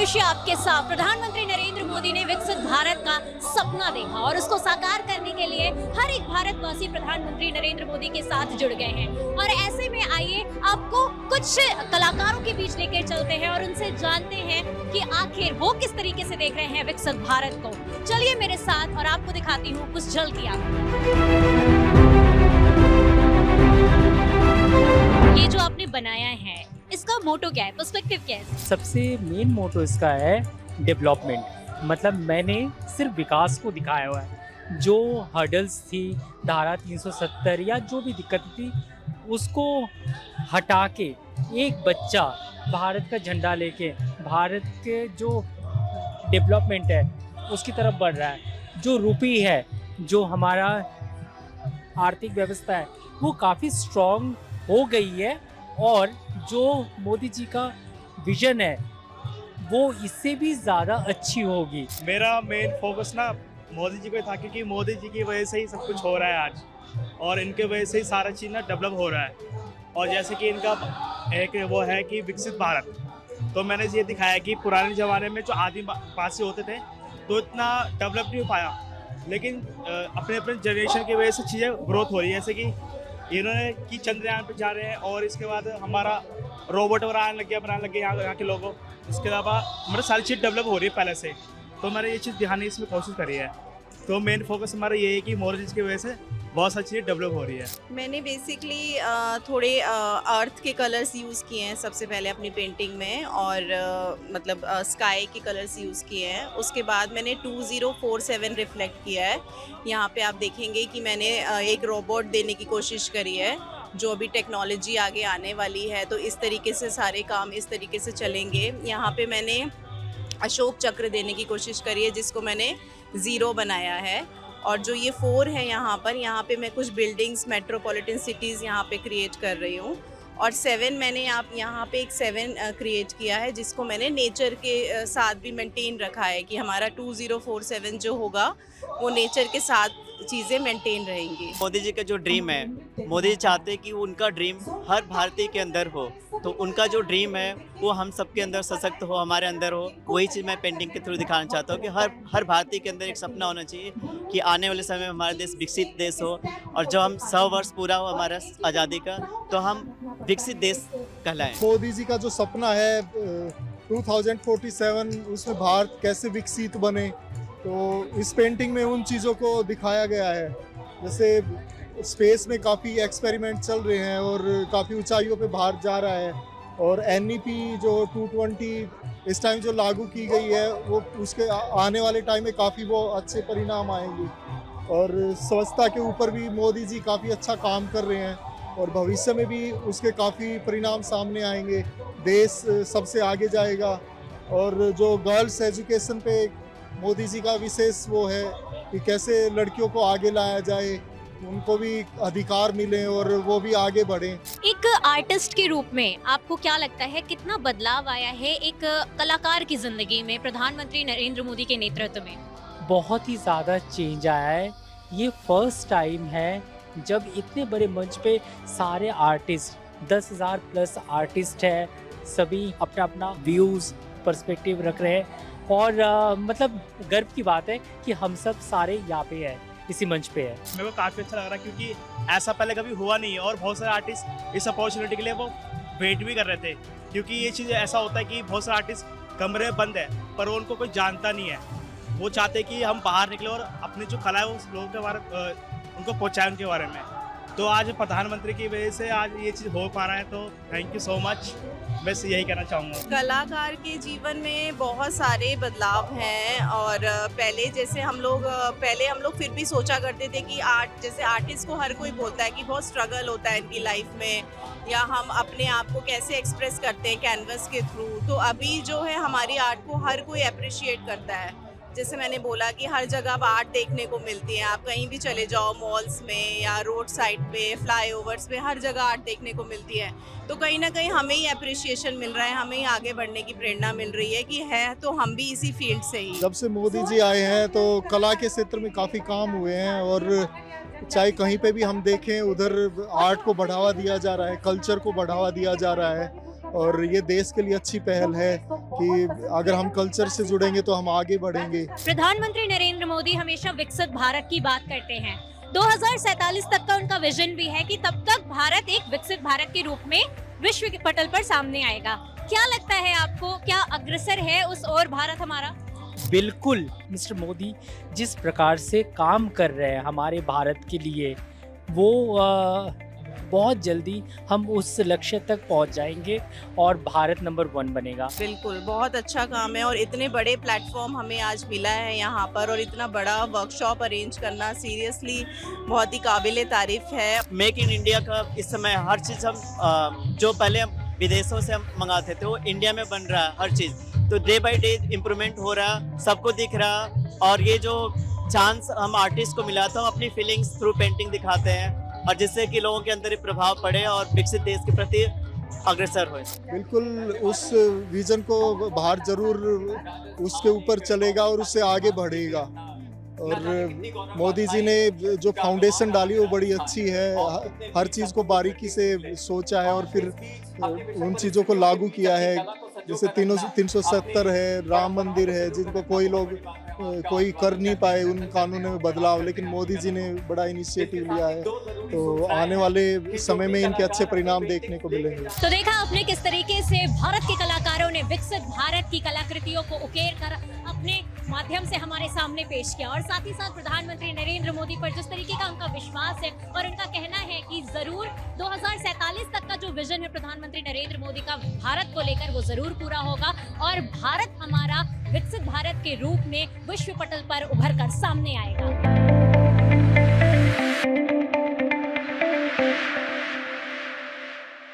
दृश्य आपके साथ। प्रधानमंत्री नरेंद्र मोदी ने विकसित भारत का सपना देखा और उसको साकार करने के लिए हर एक भारतवासी प्रधानमंत्री नरेंद्र मोदी के साथ जुड़ गए हैं। और ऐसे में आइए आपको कुछ कलाकारों के बीच लेकर चलते हैं और उनसे जानते हैं कि आखिर वो किस तरीके से देख रहे हैं विकसित भारत को। चलिए मेरे साथ और आपको दिखाती हूँ कुछ झलकियां। ये जो आपने बनाया है इसका मोटो क्या है, पर्सपेक्टिव क्या है? सबसे मेन मोटो इसका है डेवलपमेंट। मतलब मैंने सिर्फ विकास को दिखाया हुआ है। जो हर्डल्स थी, धारा 370 या जो भी दिक्कत थी, उसको हटा के एक बच्चा भारत का झंडा लेके भारत के जो डेवलपमेंट है उसकी तरफ बढ़ रहा है। जो रुपी है, जो हमारा आर्थिक व्यवस्था है, वो काफ़ी स्ट्रॉन्ग हो गई है। और जो मोदी जी का विजन है वो इससे भी ज़्यादा अच्छी होगी। मेरा मेन फोकस ना मोदी जी पे था, क्योंकि मोदी जी की वजह से ही सब कुछ हो रहा है आज, और इनके वजह से ही सारा चीज़ ना डेवलप हो रहा है। और जैसे कि इनका एक वो है कि विकसित भारत, तो मैंने ये दिखाया कि पुराने ज़माने में जो आदिवासी होते थे तो इतना डेवलप नहीं हो पाया, लेकिन अपने अपने जनरेशन की वजह से चीज़ें ग्रोथ हो रही है। जैसे कि इन्होंने कि चंद्रयान पे जा रहे हैं, और इसके बाद हमारा रोबोट बनाने लग गया यहाँ के लोगों। इसके अलावा हमारी सारी चीज़ डेवलप हो रही है पहले से, तो मैंने ये चीज़ दिखाने की इसमें कोशिश करी है। तो मेन फोकस हमारा ये है कि मोदी जी की वजह से बहुत सारी चीज़ें डेवलप हो रही है। मैंने बेसिकली थोड़े अर्थ के कलर्स यूज़ किए हैं सबसे पहले अपनी पेंटिंग में, और मतलब स्काई के कलर्स यूज़ किए हैं। उसके बाद मैंने 2047 रिफ्लेक्ट किया है। यहाँ पे आप देखेंगे कि मैंने एक रोबोट देने की कोशिश करी है। जो अभी टेक्नोलॉजी आगे आने वाली है तो इस तरीके से सारे काम इस तरीके से चलेंगे। यहाँ पे मैंने अशोक चक्र देने की कोशिश करी है, जिसको मैंने 0 बनाया है। और जो ये 4 है यहाँ पे मैं कुछ बिल्डिंग्स, मेट्रोपॉलिटन सिटीज़ यहाँ पे क्रिएट कर रही हूँ। और 7 मैंने यहाँ पे एक 7 क्रिएट किया है, जिसको मैंने नेचर के साथ भी मेंटेन रखा है कि हमारा 2047 जो होगा वो नेचर के साथ चीज़ें मेंटेन रहेंगी। मोदी जी का जो ड्रीम है, मोदी जी चाहते हैं कि उनका ड्रीम हर भारतीय के अंदर हो, तो उनका जो ड्रीम है वो हम सबके अंदर सशक्त हो, हमारे अंदर हो। वही चीज़ मैं पेंटिंग के थ्रू दिखाना चाहता हूँ कि हर भारतीय के अंदर एक सपना होना चाहिए कि आने वाले समय में हमारा देश विकसित देश हो, और जब हम 100 वर्ष पूरा हो हमारा आज़ादी का, तो हम विकसित देश कहलाएं। मोदी जी का जो सपना है 2047, उसमें भारत कैसे विकसित बने, तो इस पेंटिंग में उन चीज़ों को दिखाया गया है। जैसे स्पेस में काफ़ी एक्सपेरिमेंट चल रहे हैं और काफ़ी ऊंचाइयों पे भारत जा रहा है, और NEP जो 220 इस टाइम जो लागू की गई है, वो उसके आने वाले टाइम में काफ़ी वो अच्छे परिणाम आएंगे। और स्वच्छता के ऊपर भी मोदी जी काफ़ी अच्छा काम कर रहे हैं, और भविष्य में भी उसके काफ़ी परिणाम सामने आएंगे। देश सबसे आगे जाएगा। और जो गर्ल्स एजुकेशन पे मोदी जी का विशेष वो है कि कैसे लड़कियों को आगे लाया जाए, उनको भी अधिकार मिले और वो भी आगे बढ़ें। एक आर्टिस्ट के रूप में आपको क्या लगता है कितना बदलाव आया है एक कलाकार की जिंदगी में प्रधानमंत्री नरेंद्र मोदी के नेतृत्व में? बहुत ही ज़्यादा चेंज आया है। ये फर्स्ट टाइम है जब इतने बड़े मंच पे सारे आर्टिस्ट, 10,000 प्लस आर्टिस्ट है, सभी अपना अपना व्यूज़, पर्सपेक्टिव रख रहे हैं। और मतलब गर्व की बात है कि हम सब सारे यहाँ पे हैं, इसी मंच पे है। मेरे को काफ़ी अच्छा लग रहा है, क्योंकि ऐसा पहले कभी हुआ नहीं है, और बहुत सारे आर्टिस्ट इस अपॉर्चुनिटी के लिए वो वेट भी कर रहे थे। क्योंकि ये चीज़ ऐसा होता है कि बहुत सारे आर्टिस्ट कमरे में बंद है, पर उनको कोई जानता नहीं है। वो चाहते कि हम बाहर निकले और अपनी जो कला है उस लोगों के बारे उनको पहुँचाएं उनके बारे में। तो आज प्रधानमंत्री की वजह से आज ये चीज़ हो पा रहा है, तो थैंक यू सो मच। बस यही कहना चाहूँगा। कलाकार के जीवन में बहुत सारे बदलाव हैं, और पहले हम लोग फिर भी सोचा करते थे कि जैसे आर्टिस्ट को हर कोई बोलता है कि बहुत स्ट्रगल होता है इनकी लाइफ में, या हम अपने आप को कैसे एक्सप्रेस करते हैं कैनवस के थ्रू। तो अभी जो है हमारी आर्ट को हर कोई अप्रिशिएट करता है। जैसे मैंने बोला कि हर जगह अब आर्ट देखने को मिलती है। आप कहीं भी चले जाओ, मॉल्स में या रोड साइड पे, फ्लाईओवर्स पे, हर जगह आर्ट देखने को मिलती है। तो कहीं ना कहीं हमें ही अप्रिशिएशन मिल रहा है, हमें ही आगे बढ़ने की प्रेरणा मिल रही है कि है तो हम भी इसी फील्ड से ही। जब से मोदी जी आए हैं तो कला के क्षेत्र में काफ़ी काम हुए हैं, और चाहे कहीं पे भी हम देखें उधर आर्ट को बढ़ावा दिया जा रहा है, कल्चर को बढ़ावा दिया जा रहा है। और ये देश के लिए अच्छी पहल है कि अगर हम कल्चर से जुड़ेंगे तो हम आगे बढ़ेंगे। प्रधानमंत्री नरेंद्र मोदी हमेशा विकसित भारत की बात करते हैं। 2047 तक का उनका विजन भी है कि तब तक भारत एक विकसित भारत के रूप में विश्व के पटल पर सामने आएगा। क्या लगता है आपको, क्या अग्रसर है उस ओर भारत हमारा? बिल्कुल, मिस्टर मोदी जिस प्रकार से काम कर रहे हैं हमारे भारत के लिए, वो बहुत जल्दी हम उस लक्ष्य तक पहुंच जाएंगे और भारत नंबर 1 बनेगा। बिल्कुल, बहुत अच्छा काम है और इतने बड़े प्लेटफॉर्म हमें आज मिला है यहाँ पर, और इतना बड़ा वर्कशॉप अरेंज करना सीरियसली बहुत ही काबिले तारीफ है। मेक इन इंडिया का इस समय हर चीज़ हम जो पहले हम विदेशों से हम मंगाते थे वो इंडिया में बन रहा है हर चीज़, तो डे बाय डे इम्प्रूवमेंट हो रहा, सबको दिख रहा। और ये जो चांस हम आर्टिस्ट को मिला था, हम अपनी फीलिंग्स थ्रू पेंटिंग दिखाते हैं और जिससे कि लोगों के अंदर प्रभाव पड़े और विकसित देश के प्रति अग्रसर होए। बिल्कुल, उस विजन को भारत जरूर उसके ऊपर चलेगा और उससे आगे बढ़ेगा। और मोदी जी ने जो फाउंडेशन डाली वो बड़ी अच्छी है, हर चीज़ को बारीकी से सोचा है और फिर उन चीज़ों को लागू किया है। जैसे 370 है, राम मंदिर है, जिनको कोई कर नहीं पाए उन कानूनों में बदलाव, लेकिन मोदी जी ने बड़ा इनिशिएटिव लिया है, तो आने वाले समय में इनके अच्छे परिणाम देखने को मिलेंगे। तो देखा आपने किस तरीके से भारत के कलाकारों ने विकसित भारत की कलाकृतियों को उकेर कर अपने माध्यम से हमारे सामने पेश किया, और साथ ही साथ प्रधानमंत्री नरेंद्र मोदी पर जिस तरीके का उनका विश्वास है और उनका कहना है कि जरूर 2047 तक का जो विजन है प्रधानमंत्री नरेंद्र मोदी का भारत को लेकर, वो जरूर पूरा होगा और भारत हमारा विकसित भारत के रूप में विश्व पटल पर उभर कर सामने आएगा।